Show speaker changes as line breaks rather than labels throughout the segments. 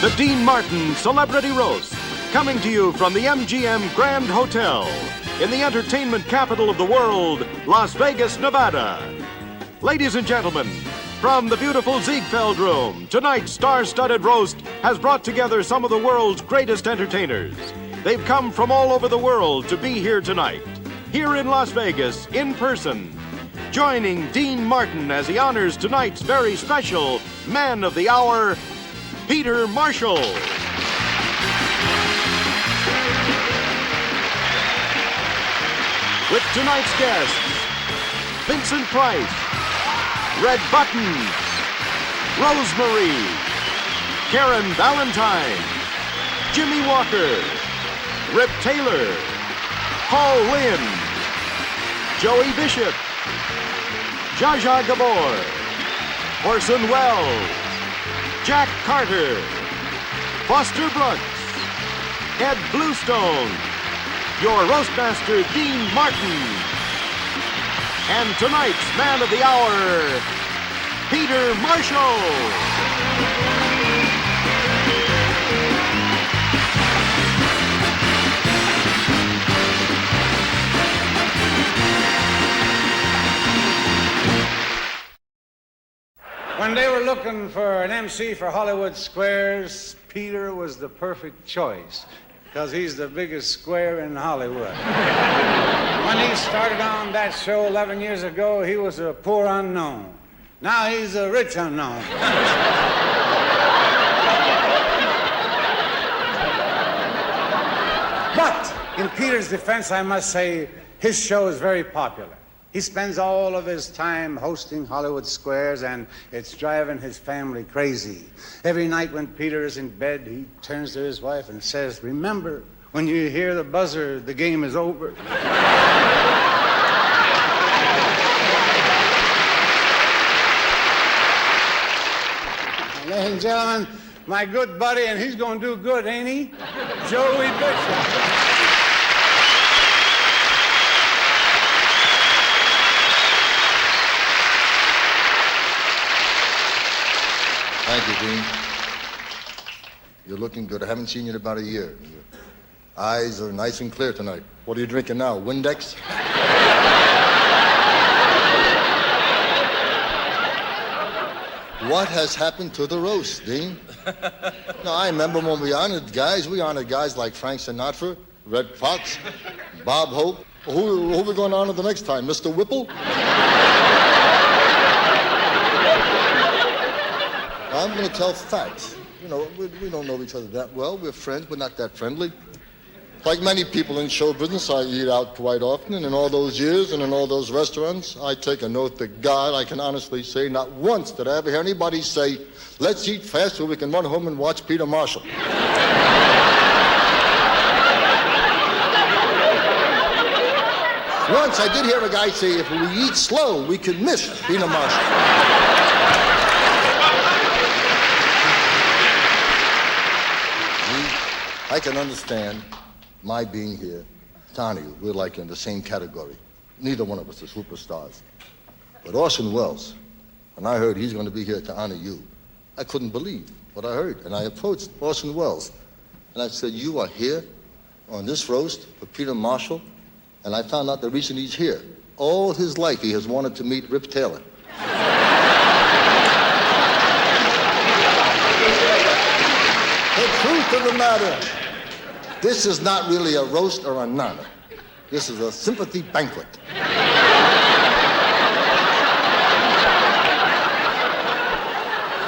the Dean Martin Celebrity Roast, coming to you from the MGM Grand Hotel in the entertainment capital of the world, Las Vegas, Nevada. Ladies and gentlemen, from the beautiful Ziegfeld Room, tonight's star-studded roast has brought together some of the world's greatest entertainers. They've come from all over the world to be here tonight, here in Las Vegas, in person, joining Dean Martin as he honors tonight's very special Man of the Hour, Peter Marshall. With tonight's guests, Vincent Price, Red Buttons, Rosemary, Karen Valentine, Jimmy Walker, Rip Taylor, Paul Lynde, Joey Bishop, Zsa Zsa Gabor, Orson Welles, Jack Carter, Foster Brooks, Ed Bluestone, your roastmaster, Dean Martin, and tonight's Man of the Hour, Peter Marshall.
When they were looking for an MC for Hollywood Squares, Peter was the perfect choice, because he's the biggest square in Hollywood. When he started on that show 11 years ago, he was a poor unknown. Now he's a rich unknown. But in Peter's defense, I must say, his show is very popular. He spends all of his time hosting Hollywood Squares, and it's driving his family crazy. Every night when Peter is in bed, he turns to his wife and says, "Remember, when you hear the buzzer, the game is over." Ladies and gentlemen, my good buddy, and he's going to do good, ain't he? Joey Bishop.
Thank you, Dean. You're looking good. I haven't seen you in about a year. Your eyes are nice and clear tonight. What are you drinking now, Windex? What has happened to the roast, Dean? No, I remember when we honored guys like Frank Sinatra, Red Fox, Bob Hope. Who are we going to honor the next time, Mr. Whipple? I'm going to tell facts. You know, we don't know each other that well. We're friends, but not that friendly. Like many people in show business, I eat out quite often, and in all those years and in all those restaurants, I take an oath to God, I can honestly say not once did I ever hear anybody say, "Let's eat fast so we can run home and watch Peter Marshall." Once I did hear a guy say, "If we eat slow, we can miss Peter Marshall." I can understand my being here to honor you. We're like in the same category. Neither one of us are superstars. But Orson Welles, when I heard he's going to be here to honor you, I couldn't believe what I heard. And I approached Orson Welles, and I said, "You are here on this roast for Peter Marshall?" And I found out the reason he's here. All his life he has wanted to meet Rip Taylor. The truth of the matter, this is not really a roast or an honor. This is a sympathy banquet.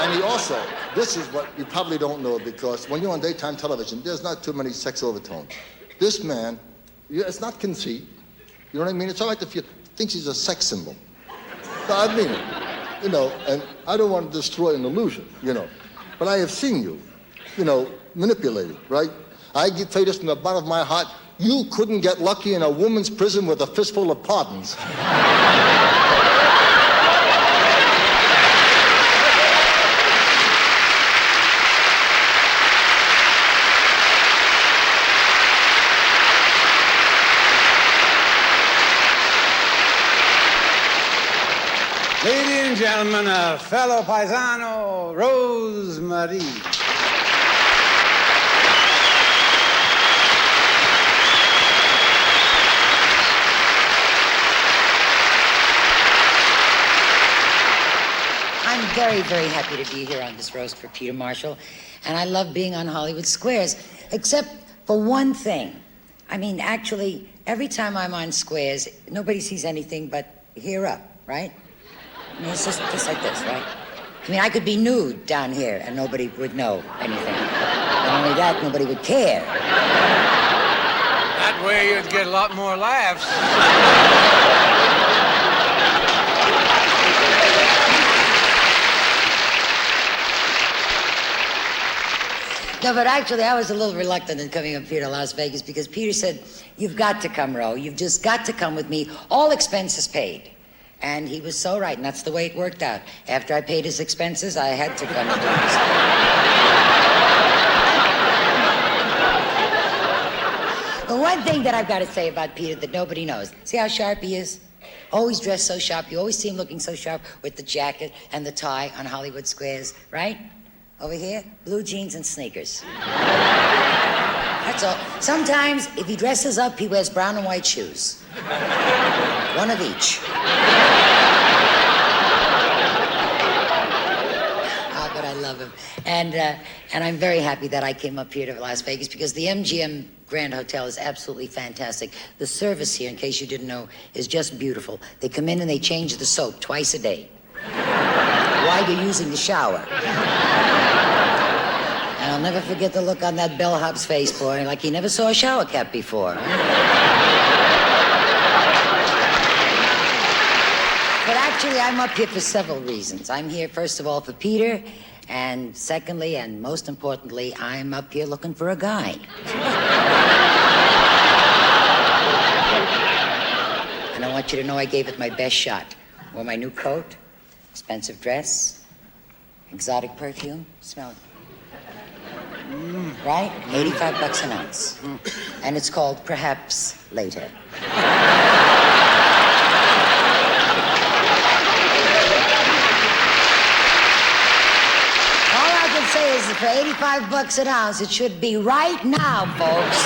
And he also, this is what you probably don't know, because when you're on daytime television, there's not too many sex overtones. This man, it's not conceit. You know what I mean? It's all right if you thinks he's a sex symbol. No, I mean it. You know, and I don't want to destroy an illusion, you know. But I have seen you, you know, manipulated, right? I tell you this from the bottom of my heart, you couldn't get lucky in a woman's prison with a fistful of pardons.
Ladies and gentlemen, a fellow paisano, Rosemary.
very, very happy to be here on this roast for Peter Marshall. And I love being on Hollywood Squares, except for one thing. I mean, actually, every time I'm on Squares, nobody sees anything but here up, right? I mean, it's just like this, right? I mean, I could be nude down here and nobody would know anything. Not only that, nobody would care.
That way you'd get a lot more laughs.
No, but actually, I was a little reluctant in coming up here to Las Vegas because Peter said, "You've got to come, Ro. You've just got to come with me. All expenses paid." And he was so right, and that's the way it worked out. After I paid his expenses, I had to come and do this. But one thing that I've got to say about Peter that nobody knows, see how sharp he is? Always dressed so sharp. You always see him looking so sharp with the jacket and the tie on Hollywood Squares, right? Over here, blue jeans and sneakers. That's all. Sometimes, if he dresses up, he wears brown and white shoes. One of each. Ah, but I love him. And I'm very happy that I came up here to Las Vegas because the MGM Grand Hotel is absolutely fantastic. The service here, in case you didn't know, is just beautiful. They come in and they change the soap twice a day while you're using the shower. And I'll never forget the look on that bellhop's face, boy, like he never saw a shower cap before. But actually, I'm up here for several reasons. I'm here, first of all, for Peter, and secondly, and most importantly, I'm up here looking for a guy. And I want you to know I gave it my best shot. Wore my new coat, expensive dress, exotic perfume. Smell it. Right? $85 an ounce. And it's called Perhaps Later. All I can say is that for $85 an ounce, it should be right now, folks.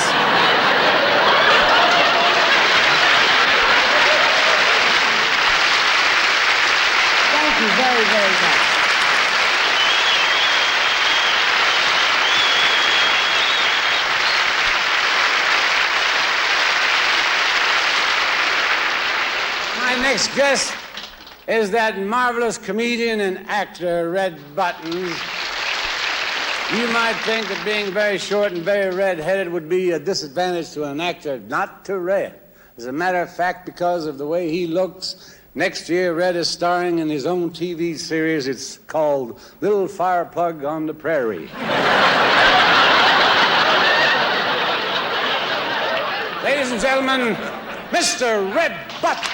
Thank you very, very much.
My next guest is that marvelous comedian and actor, Red Button. You might think that being very short and very red-headed would be a disadvantage to an actor. Not to Red. As a matter of fact, because of the way he looks, next year Red is starring in his own TV series. It's called Little Fireplug on the Prairie. Ladies and gentlemen, Mr. Red Button.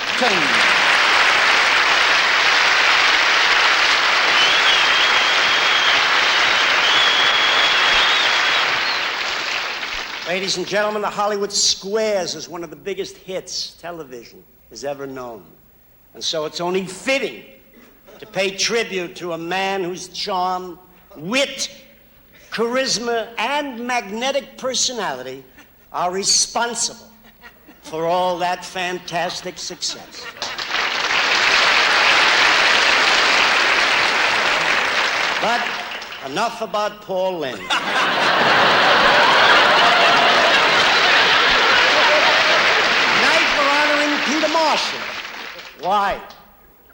Ladies and gentlemen, the Hollywood Squares is one of the biggest hits television has ever known. And so it's only fitting to pay tribute to a man whose charm, wit, charisma, and magnetic personality are responsible for all that fantastic success. But enough about Paul Lynde. Tonight we're honoring Peter Marshall. Why?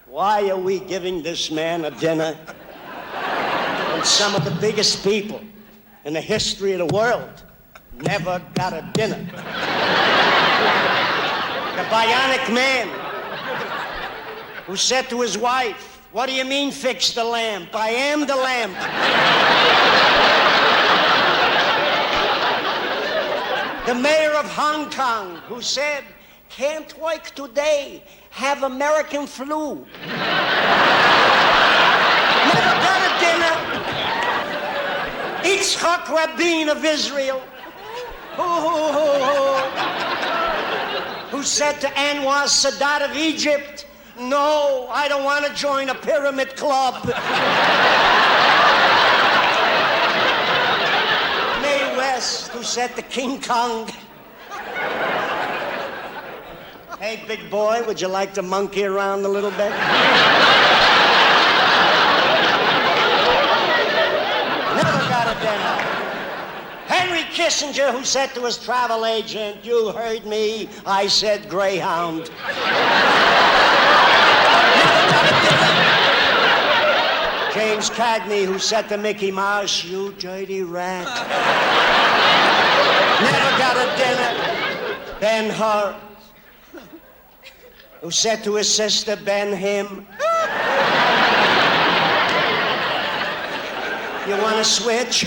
Why are we giving this man a dinner when some of the biggest people in the history of the world never got a dinner? The bionic man who said to his wife, "What do you mean fix the lamp? I am the lamp." The mayor of Hong Kong who said, "Can't work today, have American flu." Never got a dinner. Yitzhak Rabin of Israel who said to Anwar Sadat of Egypt, "No, I don't want to join a pyramid club." Mae West, who said to King Kong, "Hey, big boy, would you like to monkey around a little bit?" dinner. Henry Kissinger, who said to his travel agent, "You heard me, I said Greyhound." James Cagney, who said to Mickey Mouse, "You dirty rat." Never got a dinner. Ben-Hur, who said to his sister, "Ben-Him." You want to switch?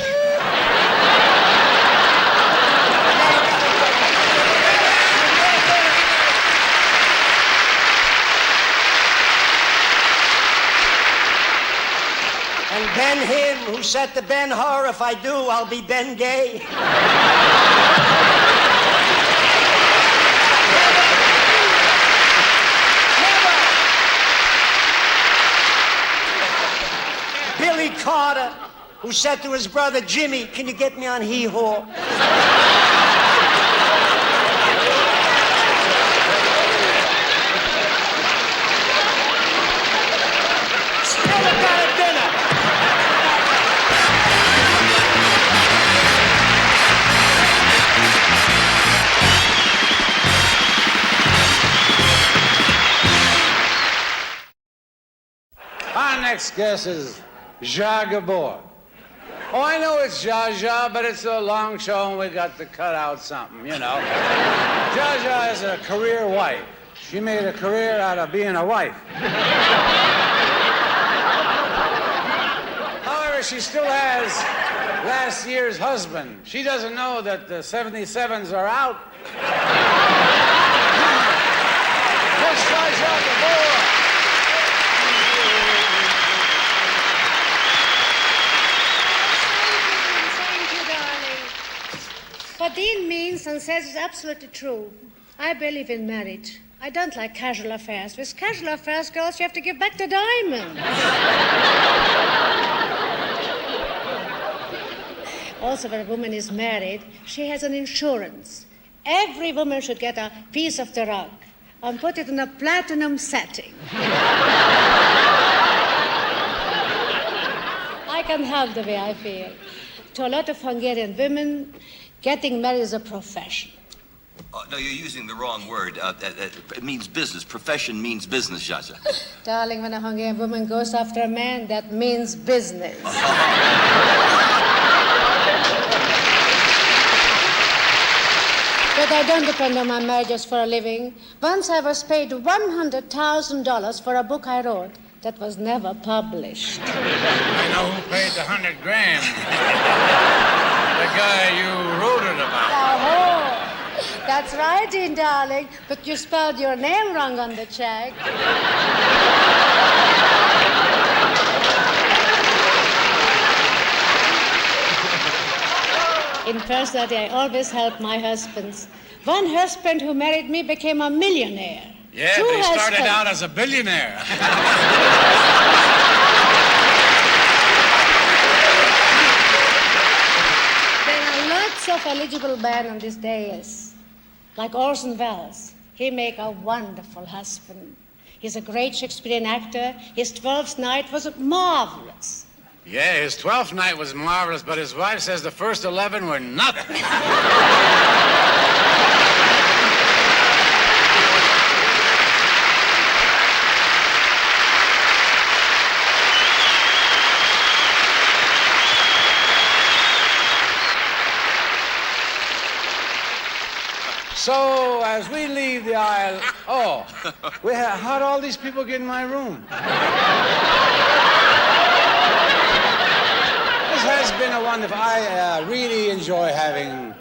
And Ben-Him, who said to Ben-Hur, "If I do, I'll be Ben-Gay." Billy Carter, who said to his brother, "Jimmy, can you get me on Hee-Haw?" Still got a dinner.
Our next guest is Zsa Gabor. Oh, I know it's Zsa Zsa, but it's a long show and we got to cut out something, you know. Zsa Zsa is a career wife. She made a career out of being a wife. However, she still has last year's husband. She doesn't know that the 77s are out. Miss Zsa Zsa Gabor.
What Dean means and says is absolutely true. I believe in marriage. I don't like casual affairs. With casual affairs, girls, you have to give back the diamonds. Also, when a woman is married, she has an insurance. Every woman should get a piece of the rug and put it in a platinum setting. I can help the way I feel. To a lot of Hungarian women, getting married is a profession.
No, you're using the wrong word. It means business. Profession means business, Zsa Zsa.
Darling, when a Hungarian woman goes after a man, that means business. But I don't depend on my marriages for a living. Once I was paid $100,000 for a book I wrote that was never published.
I know who paid the $100,000. The guy you wrote it about.
Oh, that's right, Dean, darling. But you spelled your name wrong on the check. In personality, I always help my husbands. One husband who married me became a millionaire.
Yeah, but he started out as a billionaire.
There are lots of eligible men on this dais, like Orson Welles. He make a wonderful husband. He's a great Shakespearean actor. His 12th night was marvelous.
Yeah, his 12th night was marvelous, but his wife says the first 11 were nothing. So, as we leave the aisle, how'd all these people get in my room? This has been a wonderful, I really enjoy having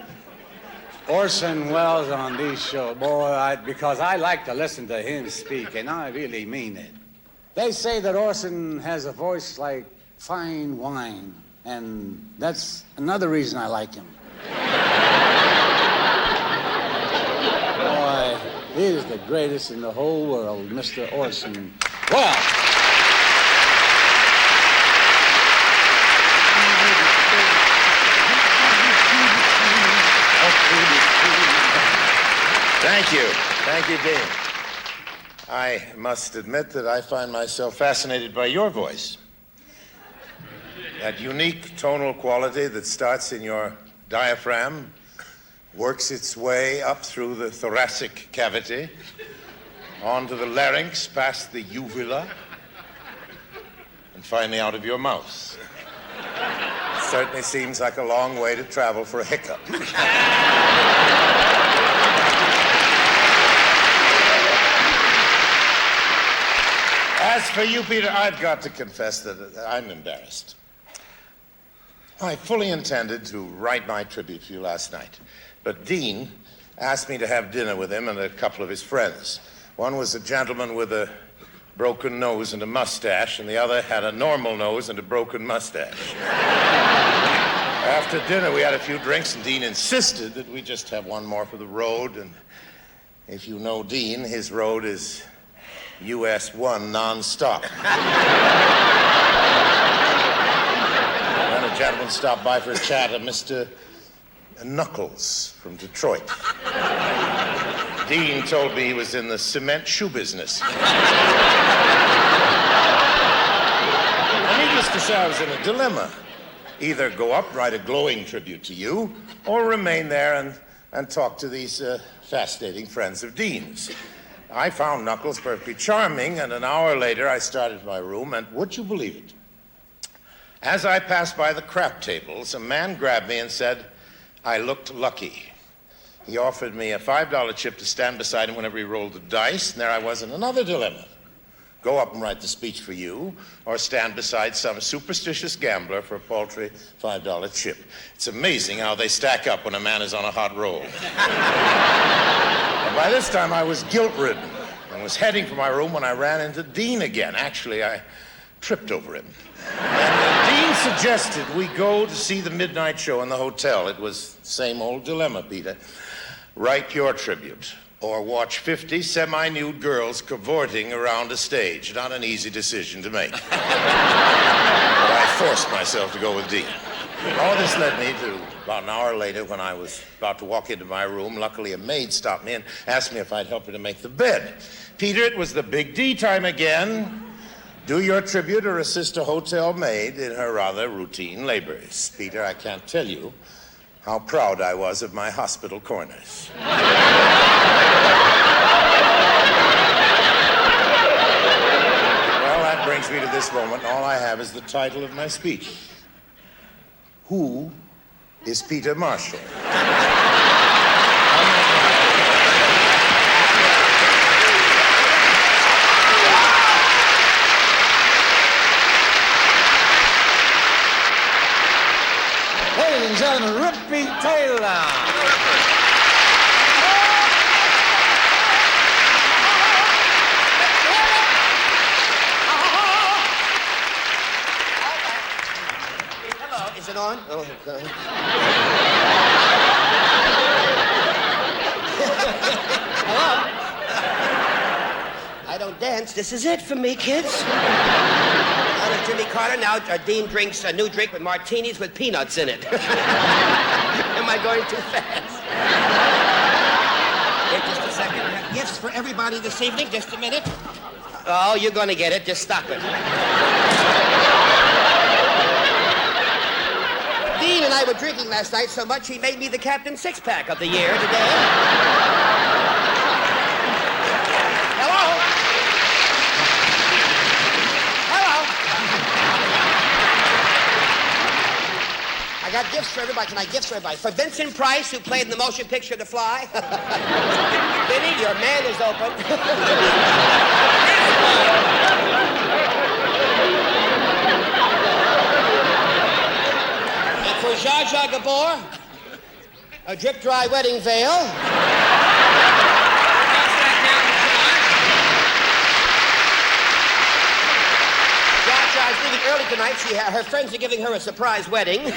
Orson Welles on these shows, because I like to listen to him speak, and I really mean it. They say that Orson has a voice like fine wine, and that's another reason I like him. Boy, he is the greatest in the whole world, Mr. Orson Welles.
Thank you. Thank you, Dean. I must admit that I find myself fascinated by your voice.
That unique tonal quality that starts in your diaphragm, works its way up through the thoracic cavity, onto the larynx, past the uvula, and finally out of your mouth. It certainly seems like a long way to travel for a hiccup. As for you, Peter, I've got to confess that I'm embarrassed. I fully intended to write my tribute to you last night, but Dean asked me to have dinner with him and a couple of his friends. One was a gentleman with a broken nose and a mustache, and the other had a normal nose and a broken mustache. After dinner, we had a few drinks, and Dean insisted that we just have one more for the road. And if you know Dean, his road is US 1 non-stop. Then a gentleman stopped by for a chat, a Mr. Knuckles from Detroit. Dean told me he was in the cement shoe business. And needless to say, I was in a dilemma. Either go up, write a glowing tribute to you, or remain there and talk to these fascinating friends of Dean's. I found Knuckles perfectly charming, and an hour later I started my room, and would you believe it? As I passed by the crap tables, a man grabbed me and said, I looked lucky. He offered me a $5 chip to stand beside him whenever he rolled the dice, and there I was in another dilemma. Go up and write the speech for you, or stand beside some superstitious gambler for a paltry $5 chip. It's amazing how they stack up when a man is on a hot roll. And by this time, I was guilt-ridden and was heading for my room when I ran into Dean again. Actually, I tripped over him. And Dean suggested we go to see the midnight show in the hotel. It was the same old dilemma, Peter. Write your tribute, or watch 50 semi-nude girls cavorting around a stage. Not an easy decision to make. But I forced myself to go with Dean. All this led me to about an hour later when I was about to walk into my room. Luckily, a maid stopped me and asked me if I'd help her to make the bed. Peter, it was the Big D time again. Do your tribute or assist a hotel maid in her rather routine labors. Peter, I can't tell you how proud I was of my hospital corners. Well, that brings me to this moment. All I have is the title of my speech. Who is Peter Marshall?
Ladies and gentlemen, Rippy Taylor.
Is it on? Oh, okay. Hello? I don't dance. This is it for me, kids. I'm Jimmy Carter. Now Dean drinks a new drink with martinis with peanuts in it. Am I going too fast? Wait just a second. We have gifts for everybody this evening. Just a minute. Oh, you're going to get it. Just stop it. Dean and I were drinking last night so much he made me the Captain Six-Pack of the year today. Hello? Hello? I got gifts for everybody. Can I gifts for everybody? For Vincent Price, who played in the motion picture The Fly. Vinny, your man is open. For Zsa Zsa Gabor, a drip-dry wedding veil. Zsa Zsa's leaving early tonight. Her friends are giving her a surprise wedding. We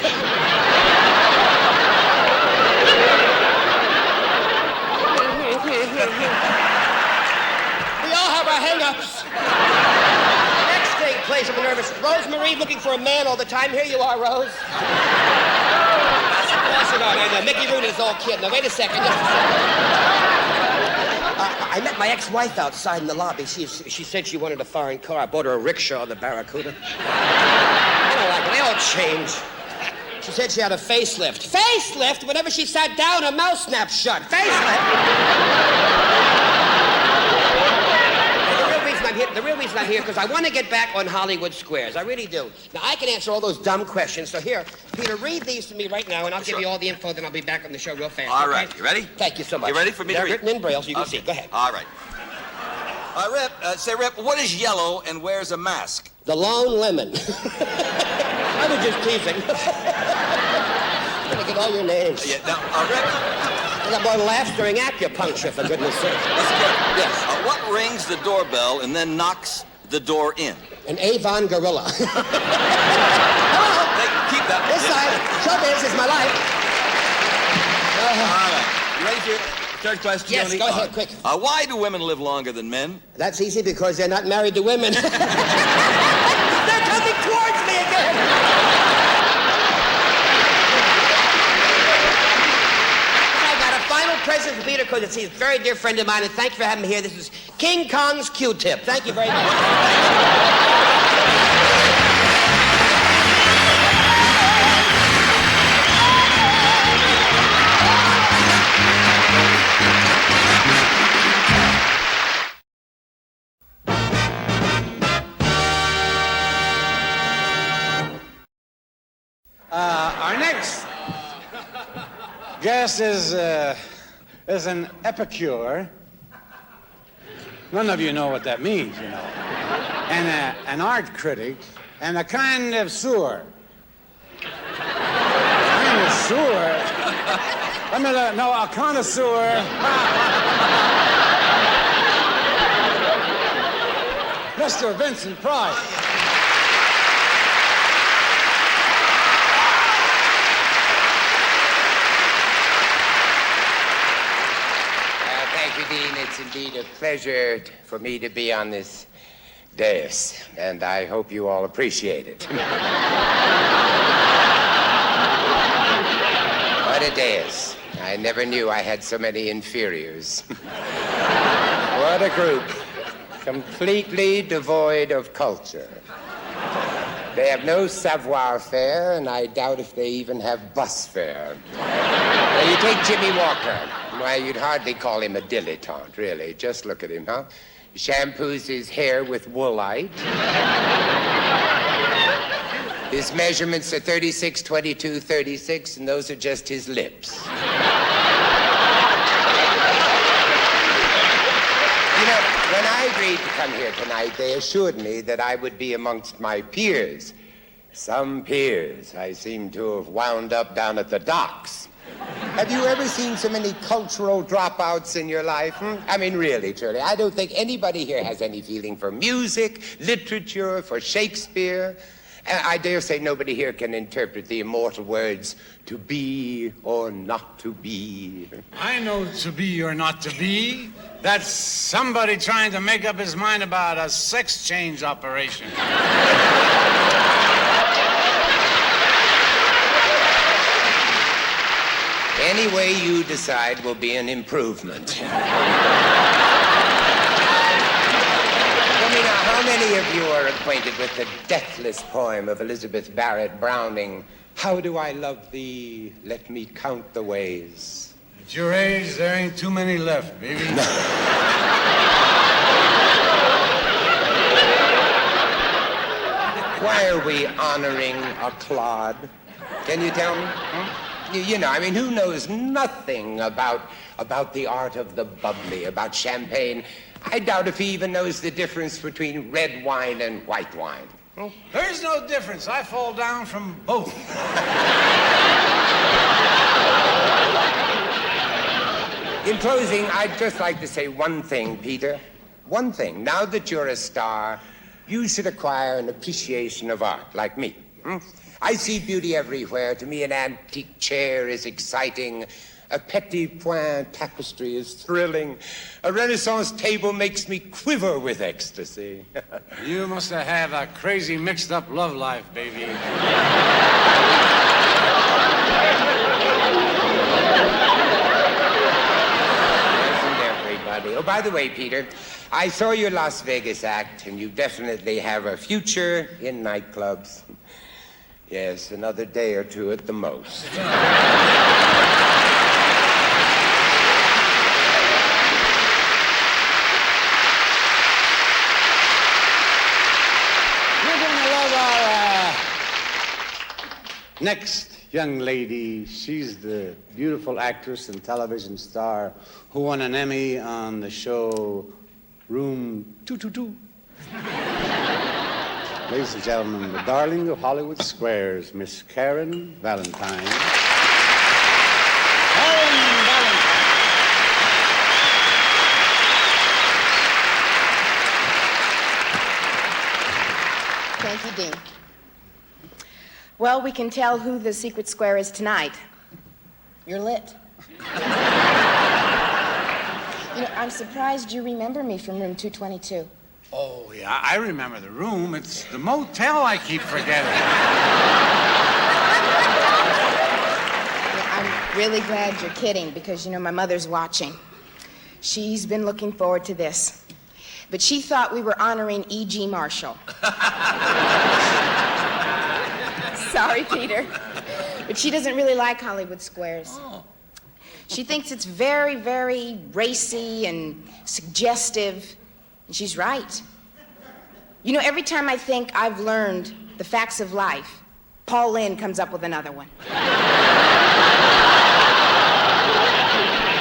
all have our hang-ups. Next thing plays I'm nervous. Rosemary looking for a man all the time. Here you are, Rose. No, Mickey Rooney is all kid. Now, wait a second, just a second. I met my ex-wife outside in the lobby. She said she wanted a foreign car. I bought her a rickshaw, the Barracuda. I don't like it. They
all changed. She said she had a facelift. Facelift? Whenever she sat down, her mouth snapped shut. Facelift? The real reason I'm here, because I want to get back on Hollywood Squares. I really do. Now, I can answer all those dumb questions. So here, Peter, read these to me right now, and I'll give you all the info, then I'll be back on the show real fast.
All right. You ready?
Thank you so much.
You ready for me to read?
They're written in Braille, so you can see. Go ahead.
All right. Rip, what is yellow and wears a mask?
The Lone Lemon. I was just teasing. I'm going to get all your names.
Yeah, now, Rip...
That boy laughs during acupuncture, for goodness sake.
Yes. What rings the doorbell and then knocks the door in?
An Avon gorilla.
Hey, keep that.
This side. Showbiz is my life.
All right. You ready for your third question?
Yes, go ahead, quick.
Why do women live longer than men?
That's easy, because they're not married to women. They're coming towards me again. Present for Peter, because he's a very dear friend of mine, and thank you for having me here. This is King Kong's Q-tip. Thank you very much.
Our next guest is an epicure. None of you know what that means, you know. And an art critic, and a kind of sewer. Kind of sewer? I mean, no, a connoisseur. Mr. Vincent Price.
Dean, it's indeed a pleasure for me to be on this dais, and I hope you all appreciate it. What a dais. I never knew I had so many inferiors. What a group. Completely devoid of culture. They have no savoir-faire, and I doubt if they even have bus fare. Now, you take Jimmy Walker. Why, you'd hardly call him a dilettante, really. Just look at him, huh? He shampoos his hair with woolite. His measurements are 36, 22, 36, and those are just his lips. You know, when I agreed to come here tonight, they assured me that I would be amongst my peers. Some peers I seem to have wound up down at the docks. Have you ever seen so many cultural dropouts in your life? I mean, really, truly. I don't think anybody here has any feeling for music, literature, for Shakespeare. I dare say nobody here can interpret the immortal words, to be or not to be.
I know to be or not to be. That's somebody trying to make up his mind about a sex change operation.
Any way you decide will be an improvement. How many of you are acquainted with the deathless poem of Elizabeth Barrett Browning, How do I love thee? Let me count the ways.
At your age, there ain't too many left, baby.
Why are we honoring a clod? Can you tell me? You know, I mean, who knows nothing about the art of the bubbly, about champagne? I doubt if he even knows the difference between red wine and white wine.
There's no difference. I fall down from both.
In closing, I'd just like to say one thing, Peter. One thing. Now that you're a star, you should acquire an appreciation of art, like me. I see beauty everywhere. To me, an antique chair is exciting. A petit point tapestry is thrilling. A Renaissance table makes me quiver with ecstasy.
You must have had a crazy mixed-up love life, baby.
Isn't everybody? Oh, by the way, Peter, I saw your Las Vegas act, and you definitely have a future in nightclubs. Yes, another day or two at the most.
We're going to love our next young lady. She's the beautiful actress and television star who won an Emmy on the show Room 222. Ladies and gentlemen, the darling of Hollywood Squares, Miss Karen Valentine. Karen Valentine.
Thank you, Dean. Well, we can tell who the secret square is tonight. You're lit. You know, I'm surprised you remember me from room 222.
Oh, yeah, I remember the room. It's the motel I keep forgetting.
I'm really glad you're kidding because, you know, my mother's watching. She's been looking forward to this. But she thought we were honoring E.G. Marshall. Sorry, Peter. But she doesn't really like Hollywood Squares. Oh. She thinks it's very, very racy and suggestive. And she's right. You know, every time I think I've learned the facts of life, Paul Lynde comes up with another one.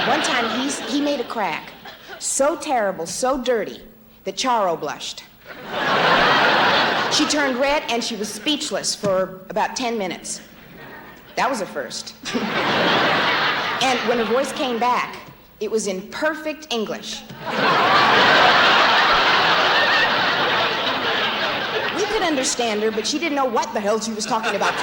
One time he made a crack so terrible, so dirty, that Charo blushed. She turned red and she was speechless for about 10 minutes. That was a first. And when her voice came back, it was in perfect English. We could understand her, but she didn't know what the hell she was talking about.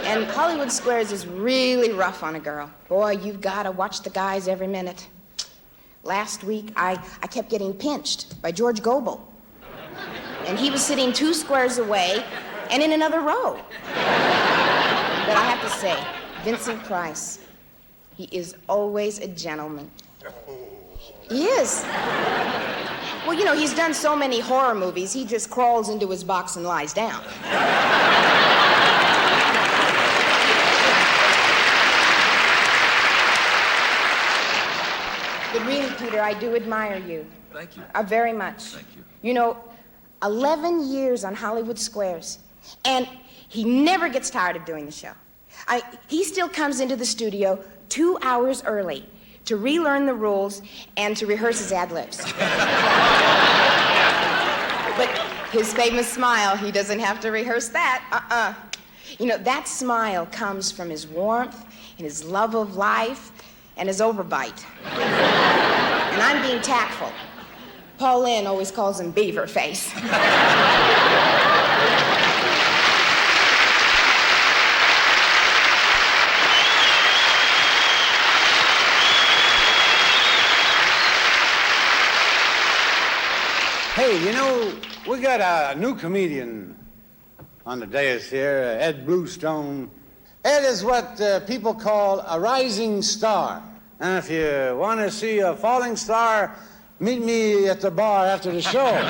And Hollywood Squares is really rough on a girl. Boy, you've got to watch the guys every minute. Last week, I kept getting pinched by George Gobel. And he was sitting 2 squares away and in another row. But I have to say, Vincent Price, he is always a gentleman. He is. Well, you know, he's done so many horror movies, he just crawls into his box and lies down. But really, Peter, I do admire you.
Thank you.
Very much.
Thank you.
You know, 11 years on Hollywood Squares, and he never gets tired of doing the show. He still comes into the studio 2 hours early to relearn the rules and to rehearse his ad-libs. But his famous smile, he doesn't have to rehearse that. You know, that smile comes from his warmth and his love of life and his overbite. And I'm being tactful. Paul Lynde always calls him beaver face.
Hey, you know, we got a new comedian on the dais here, Ed Bluestone. Ed is what people call a rising star. And if you want to see a falling star, meet me at the bar after the show. Ladies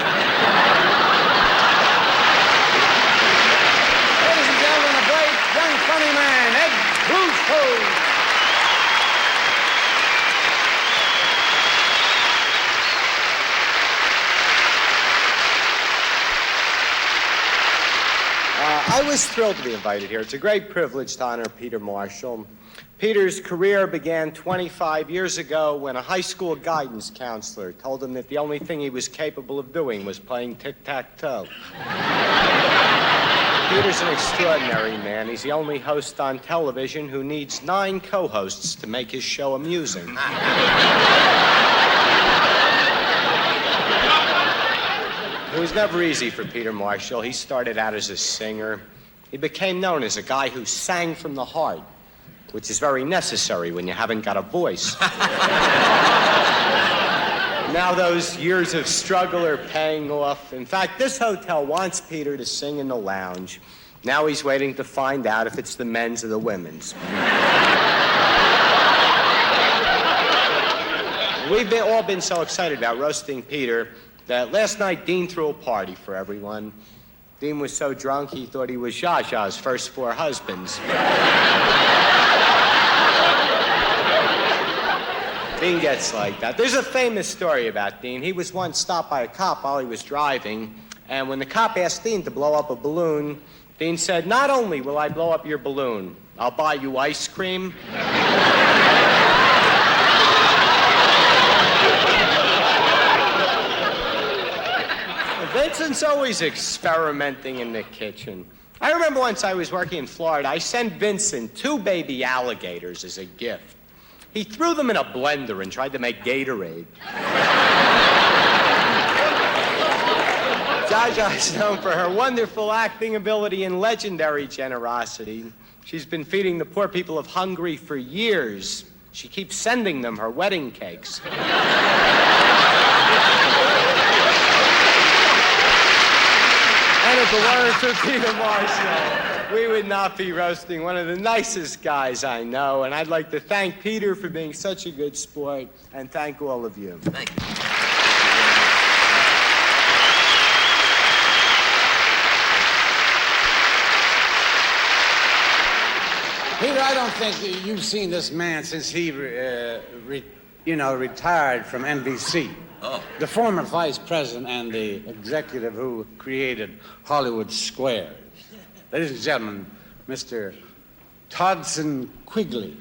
and gentlemen, a bright, young, funny man, Ed Bluestone.
I was thrilled to be invited here. It's a great privilege to honor Peter Marshall. Peter's career began 25 years ago when a high school guidance counselor told him that the only thing he was capable of doing was playing tic-tac-toe. Peter's an extraordinary man. He's the only host on television who needs 9 co-hosts to make his show amusing. It was never easy for Peter Marshall. He started out as a singer. He became known as a guy who sang from the heart, which is very necessary when you haven't got a voice. Now those years of struggle are paying off. In fact, this hotel wants Peter to sing in the lounge. Now he's waiting to find out if it's the men's or the women's. We've all been so excited about roasting Peter that last night Dean threw a party for everyone. Dean was so drunk he thought he was Zsa Zsa's first 4 husbands. Dean gets like that. There's a famous story about Dean. He was once stopped by a cop while he was driving, and when the cop asked Dean to blow up a balloon, Dean said, "Not only will I blow up your balloon, I'll buy you ice cream." Vincent's always experimenting in the kitchen. I remember once I was working in Florida, I sent Vincent 2 baby alligators as a gift. He threw them in a blender and tried to make Gatorade. Zsa Zsa is known for her wonderful acting ability and legendary generosity. She's been feeding the poor people of Hungary for years. She keeps sending them her wedding cakes. And if it weren't for Peter Marshall, we would not be roasting one of the nicest guys I know. And I'd like to thank Peter for being such a good sport, and thank all of you.
Thank you.
Peter, I don't think you've seen this man since he, retired from NBC.
Oh.
The former vice president and the executive who created Hollywood Squares. Ladies and gentlemen, Mr. Todson Quigley.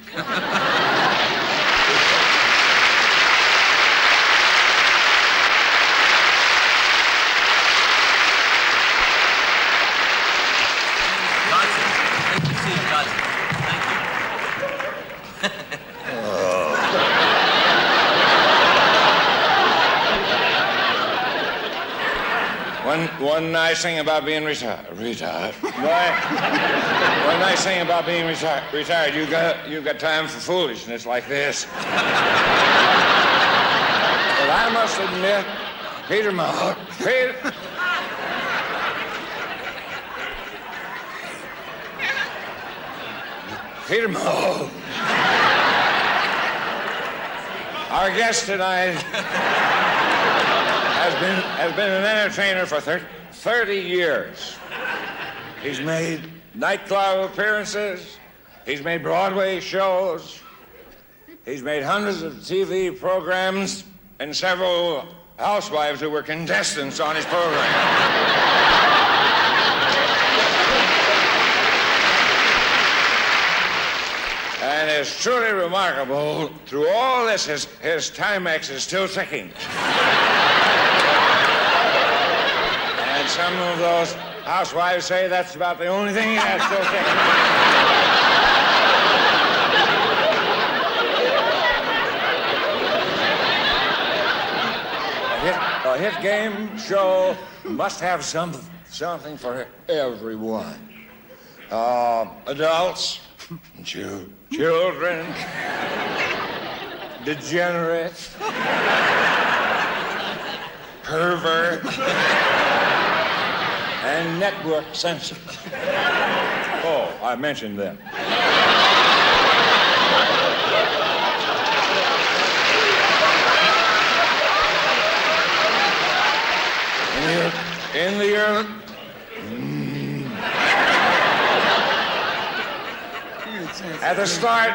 One nice thing about being retired. One nice thing about being retired, you've got time for foolishness like this. But I must admit, Peter Moe, our guest tonight has been an entertainer for 30 years. He's made nightclub appearances. He's made Broadway shows. He's made hundreds of TV programs and several housewives who were contestants on his program. And it's truly remarkable. Through all this, his Timex is still ticking. And some of those housewives say that's about the only thing he has still ticking. A hit game show must have something for everyone. Adults, children, degenerates, perverts, and network censors. Oh, I mentioned them. In the early... At the start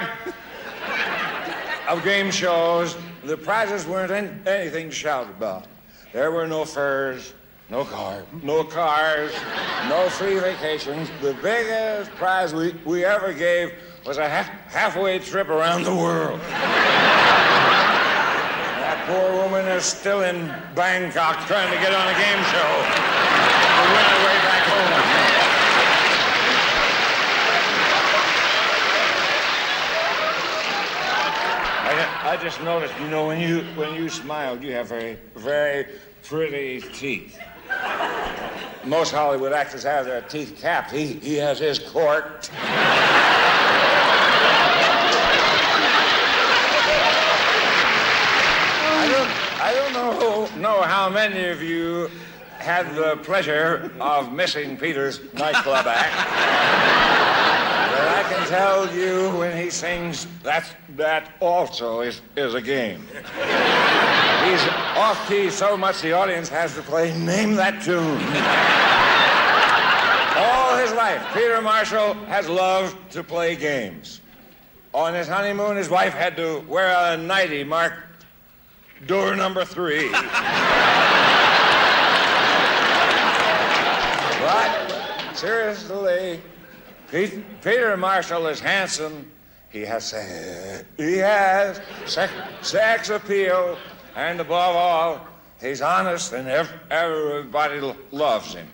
of game shows, the prizes weren't anything to shout about. There were no furs, no cars, no free vacations. The biggest prize we ever gave was a halfway trip around the world. That poor woman is still in Bangkok trying to get on a game show to win her way back home. I just noticed, when you smiled, you have very, very pretty teeth. Most Hollywood actors have their teeth capped. He has his corked. I don't know how many of you had the pleasure of missing Peter's nightclub act. But I can tell you when he sings, that also is a game.
He's off key so much the audience has to play Name That Tune. All his life, Peter Marshall has loved to play games. On his honeymoon, his wife had to wear a nightie marked door number 3. But, seriously, Peter Marshall is handsome. He has sex appeal, and above all, he's honest and everybody loves him.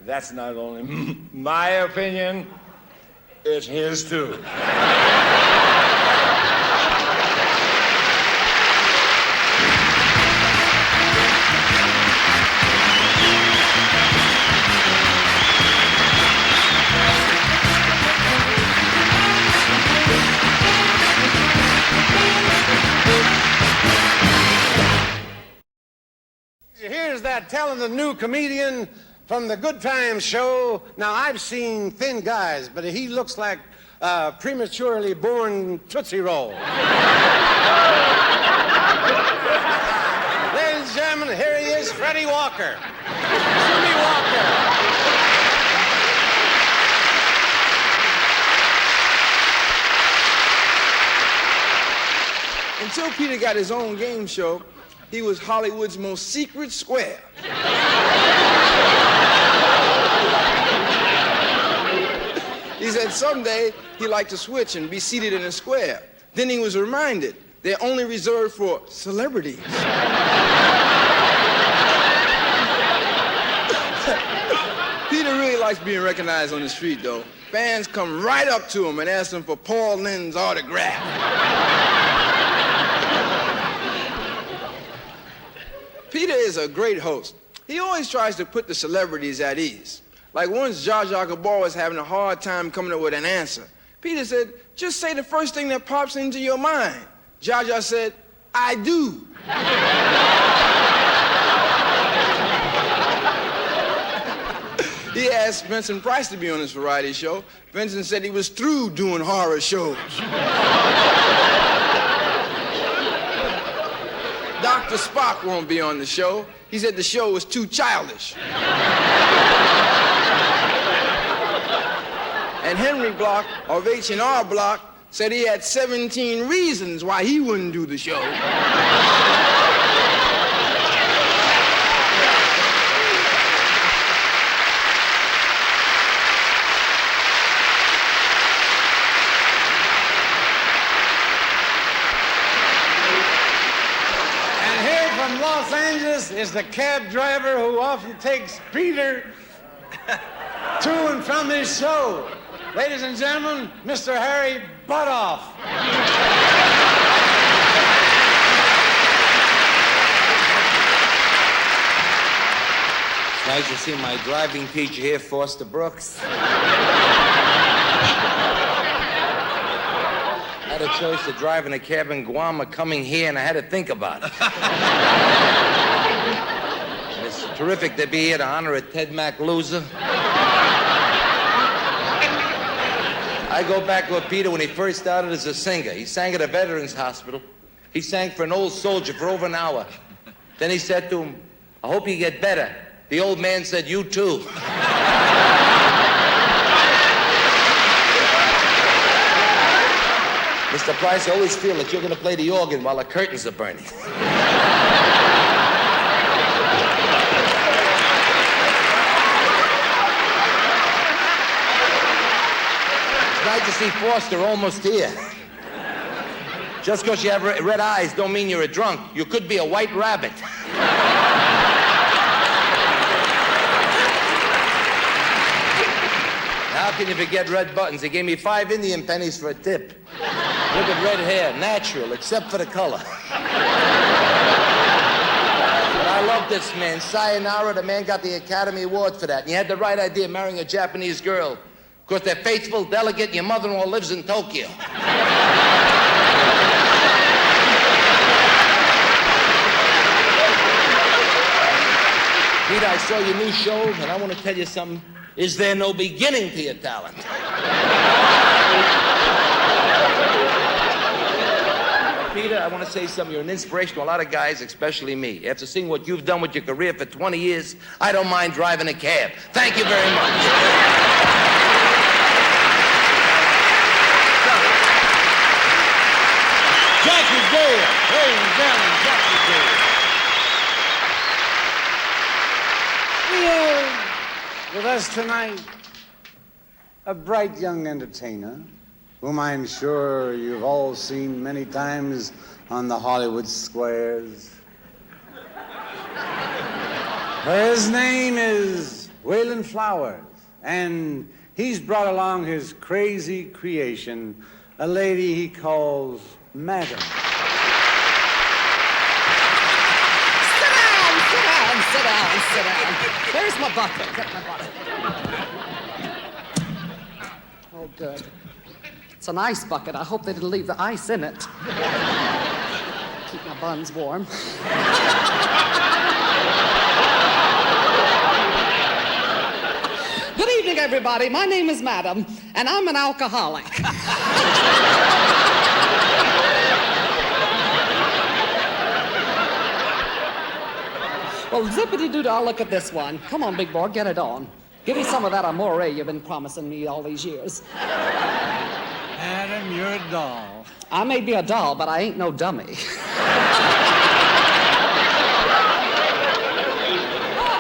That's not only my opinion, it's his too.
Here's that talented new comedian from the Good Times show. Now, I've seen thin guys, but he looks like a prematurely born Tootsie Roll. Ladies and gentlemen, here he is, Freddie Walker. Jimmy Walker.
Until Peter got his own game show, he was Hollywood's most secret square. He said someday he'd like to switch and be seated in a square. Then he was reminded they're only reserved for celebrities. Peter really likes being recognized on the street, though. Fans come right up to him and ask him for Paul Lynde's autograph. Peter is a great host. He always tries to put the celebrities at ease. Like once Zsa Zsa Gabor was having a hard time coming up with an answer. Peter said, just say the first thing that pops into your mind. Zsa Zsa said, I do. He asked Vincent Price to be on his variety show. Vincent said he was through doing horror shows. Dr. Spock won't be on the show. He said the show was too childish. And Henry Block of H&R Block said he had 17 reasons why he wouldn't do the show.
Los Angeles is the cab driver who often takes Peter to and from his show. Ladies and gentlemen, Mr. Harry Butoff.
It's nice to see my driving teacher here, Foster Brooks. I had a choice of driving a cab in Guam or coming here, and I had to think about it. And it's terrific to be here to honor a Ted Mack loser. I go back with Peter when he first started as a singer. He sang at a veterans hospital. He sang for an old soldier for over an hour. Then he said to him, I hope you get better. The old man said, you too. Mr. Price, I always feel that you're going to play the organ while the curtains are burning. It's nice to see Foster almost here. Just because you have red eyes don't mean you're a drunk. You could be a white rabbit. How can you forget red buttons? They gave me 5 Indian pennies for a tip. Look at red hair, natural, except for the color. But I love this man. Sayonara, the man got the Academy Award for that. And you had the right idea, marrying a Japanese girl. Because they're faithful, delicate, and your mother-in-law lives in Tokyo. Peter, I saw your new show, and I want to tell you something. Is there no beginning to your talent? Peter, I want to say something. You're an inspiration to a lot of guys, especially me. After seeing what you've done with your career for 20 years, I don't mind driving a cab. Thank you very much.
Jackie Gale. Ladies and gentlemen, Jackie Gale. We have with us tonight a bright young entertainer whom I'm sure you've all seen many times on the Hollywood squares. His name is Waylon Flowers, and he's brought along his crazy creation, a lady he calls Madam.
Sit down. Where's my bucket? Get my bucket. Oh, good. It's an ice bucket. I hope they didn't leave the ice in it. Keep my buns warm. Good evening, everybody. My name is Madam, and I'm an alcoholic. Well, zippity-doo-dah, look at this one. Come on, big boy, get it on. Give me some of that amore you've been promising me all these years.
Adam, you're a doll.
I may be a doll, but I ain't no dummy. Oh,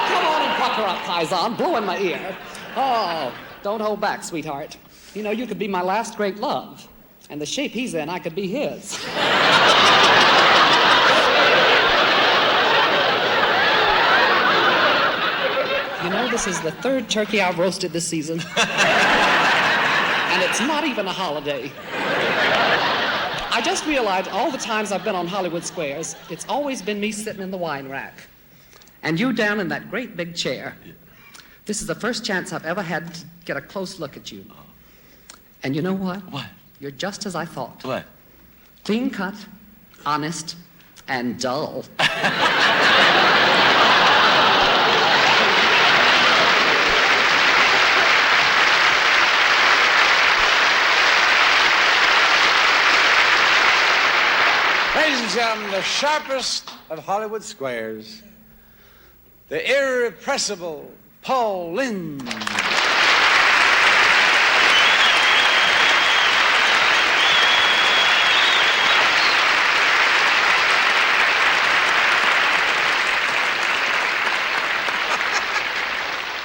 come on and pucker up, Paisan. Blow in my ear. Oh, don't hold back, sweetheart. You know, you could be my last great love. And the shape he's in, I could be his. You know, this is the third turkey I've roasted this season. And it's not even a holiday. I just realized all the times I've been on Hollywood Squares, it's always been me sitting in the wine rack. And you down in that great big chair. This is the first chance I've ever had to get a close look at you. And you know what?
What?
You're just as I thought.
What?
Clean cut, honest, and dull.
Ladies and gentlemen, the sharpest of Hollywood squares, the irrepressible Paul Lynde.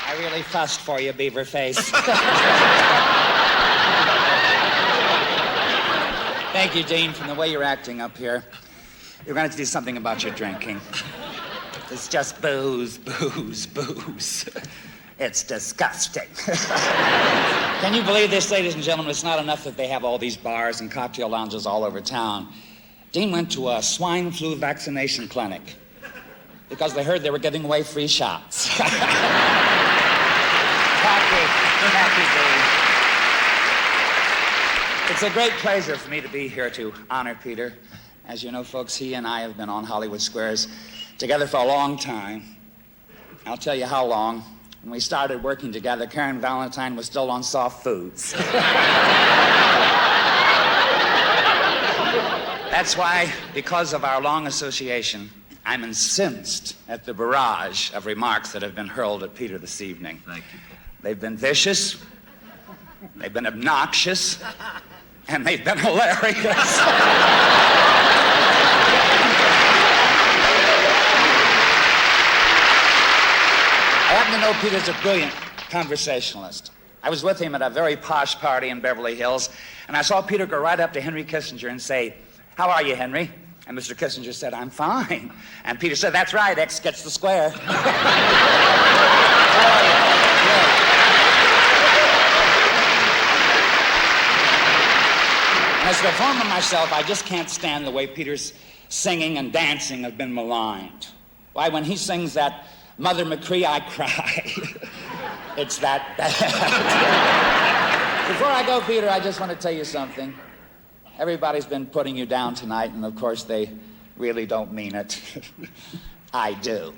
I really fussed for you, beaver face.
Thank you, Dean, from the way you're acting up here. You're going to have to do something about your drinking.
It's just booze, booze, booze. It's disgusting.
Can you believe this, ladies and gentlemen? It's not enough that they have all these bars and cocktail lounges all over town. Dean went to a swine flu vaccination clinic because they heard they were giving away free shots.
Thank you, Dean.
It's a great pleasure for me to be here to honor Peter. As you know, folks, he and I have been on Hollywood Squares together for a long time. I'll tell you how long. When we started working together, Karen Valentine was still on soft foods. That's why, because of our long association, I'm incensed at the barrage of remarks that have been hurled at Peter this evening.
Thank you.
They've been vicious, they've been obnoxious, and they've been hilarious. I happen to know Peter's a brilliant conversationalist. I was with him at a very posh party in Beverly Hills, and I saw Peter go right up to Henry Kissinger and say, "How are you, Henry?" And Mr. Kissinger said, "I'm fine." And Peter said, "That's right, X gets the square." As a performer myself, I just can't stand the way Peter's singing and dancing have been maligned. Why, when he sings that Mother McCree, I cry. It's that bad. Before I go, Peter, I just want to tell you something. Everybody's been putting you down tonight, and of course they really don't mean it. I do.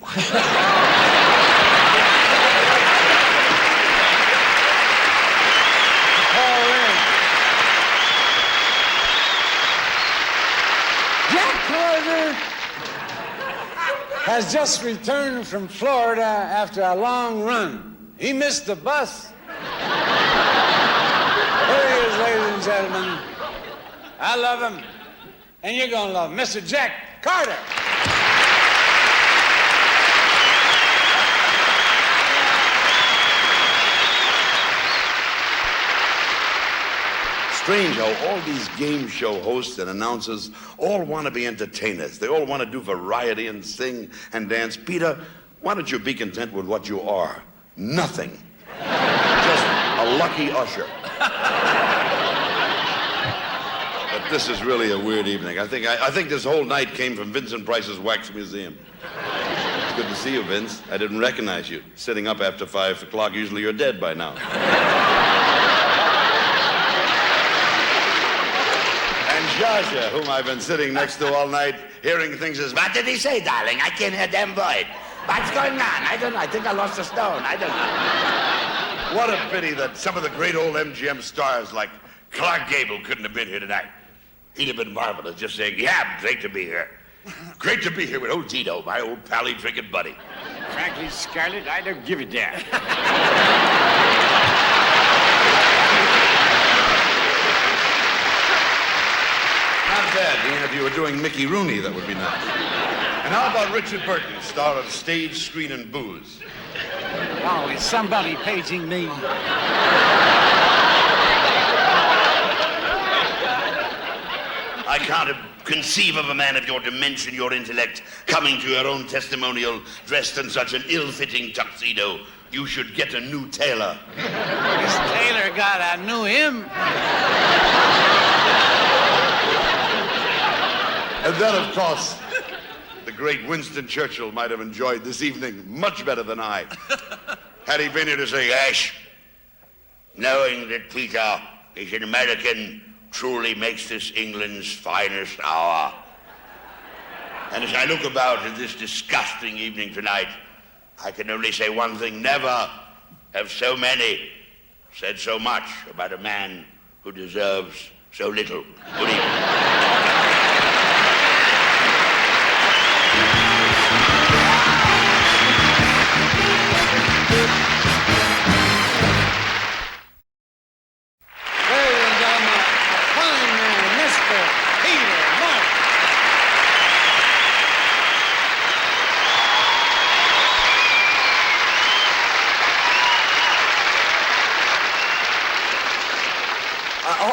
has just returned from Florida after a long run. He missed the bus. Here he is, ladies and gentlemen. I love him, and you're gonna love him. Mr. Jack Carter.
Strange how all these game show hosts and announcers all want to be entertainers. They all want to do variety and sing and dance. Peter, why don't you be content with what you are? Nothing. Just a lucky usher. But this is really a weird evening. I think this whole night came from Vincent Price's Wax Museum. It's good to see you, Vince. I didn't recognize you. Sitting up after 5 o'clock, usually you're dead by now. And Jaja, whom I've been sitting next to all night, hearing things as, what did he say, darling? I can't hear a damn word. What's going on? I don't know. I think I lost a stone. I don't know. What a pity that some of the great old MGM stars like Clark Gable couldn't have been here tonight. He'd have been marvelous, just saying, yeah, great to be here. Great to be here with old Tito, my old pally drinking buddy.
Frankly, Scarlett, I don't give a damn.
Not bad, Dean. If you were doing Mickey Rooney, that would be nice. And how about Richard Burton, star of Stage, Screen, and Booze?
Oh, is somebody paging me?
I can't conceive of a man of your dimension, your intellect, coming to your own testimonial dressed in such an ill-fitting tuxedo. You should get a new tailor.
This tailor got a new him.
And then, of course, the great Winston Churchill might have enjoyed this evening much better than I. Had he been here to say, Ash, knowing that Peter is an American truly makes this England's finest hour. And as I look about at this disgusting evening tonight, I can only say one thing. Never have so many said so much about a man who deserves so little. Good evening.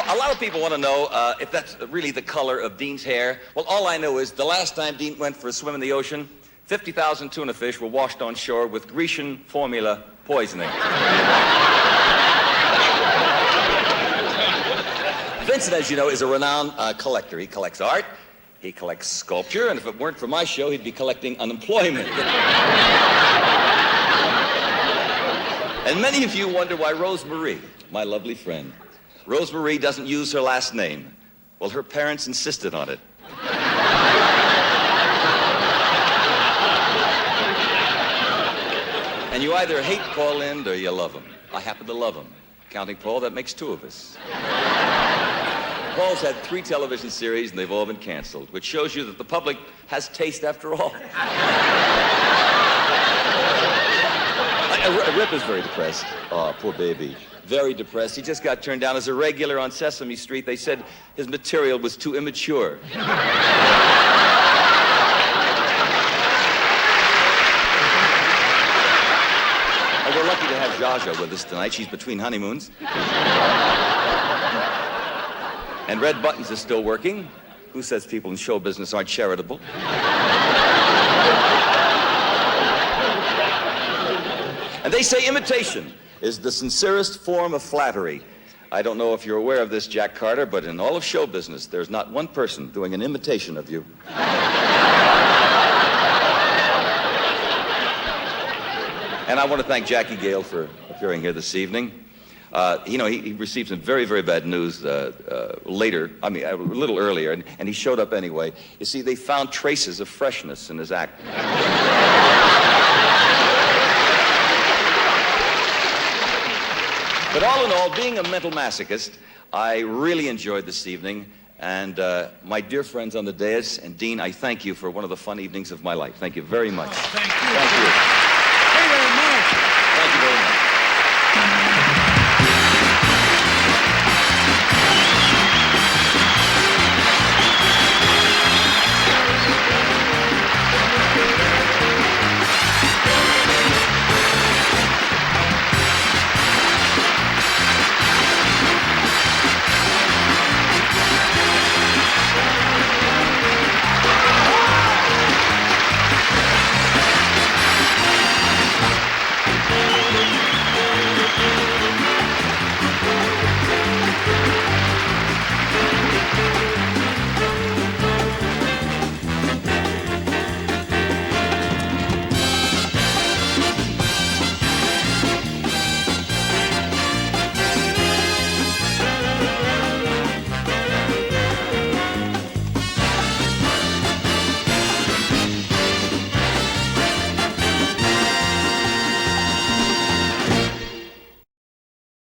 A lot of people want to know if that's really the color of Dean's hair. Well, all I know is the last time Dean went for a swim in the ocean, 50,000 tuna fish were washed on shore with Grecian formula poisoning. Vincent, as you know, is a renowned collector. He collects art, he collects sculpture, and if it weren't for my show, he'd be collecting unemployment. And many of you wonder why Rose Marie, my lovely friend, Rose Marie doesn't use her last name. Well, her parents insisted on it. And you either hate Paul Lynde or you love him. I happen to love him. Counting Paul, that makes 2 of us. Paul's had 3 television series and they've all been canceled, which shows you that the public has taste after all. Rip is very depressed. Oh, poor baby. Very depressed. He just got turned down as a regular on Sesame Street. They said his material was too immature. And we're lucky to have Jaja with us tonight. She's between honeymoons. And Red Buttons is still working. Who says people in show business aren't charitable? And they say imitation is the sincerest form of flattery. I don't know if you're aware of this, Jack Carter, but in all of show business, there's not one person doing an imitation of you. And I want to thank Jackie Gale for appearing here this evening. You know, he received some very, very bad news later, I mean, a little earlier, and he showed up anyway. You see, they found traces of freshness in his act. But all in all, being a mental masochist, I really enjoyed this evening, And my dear friends on the dais, and Dean, I thank you for one of the fun evenings of my life. Thank you very much.
Thank you.
Thank you.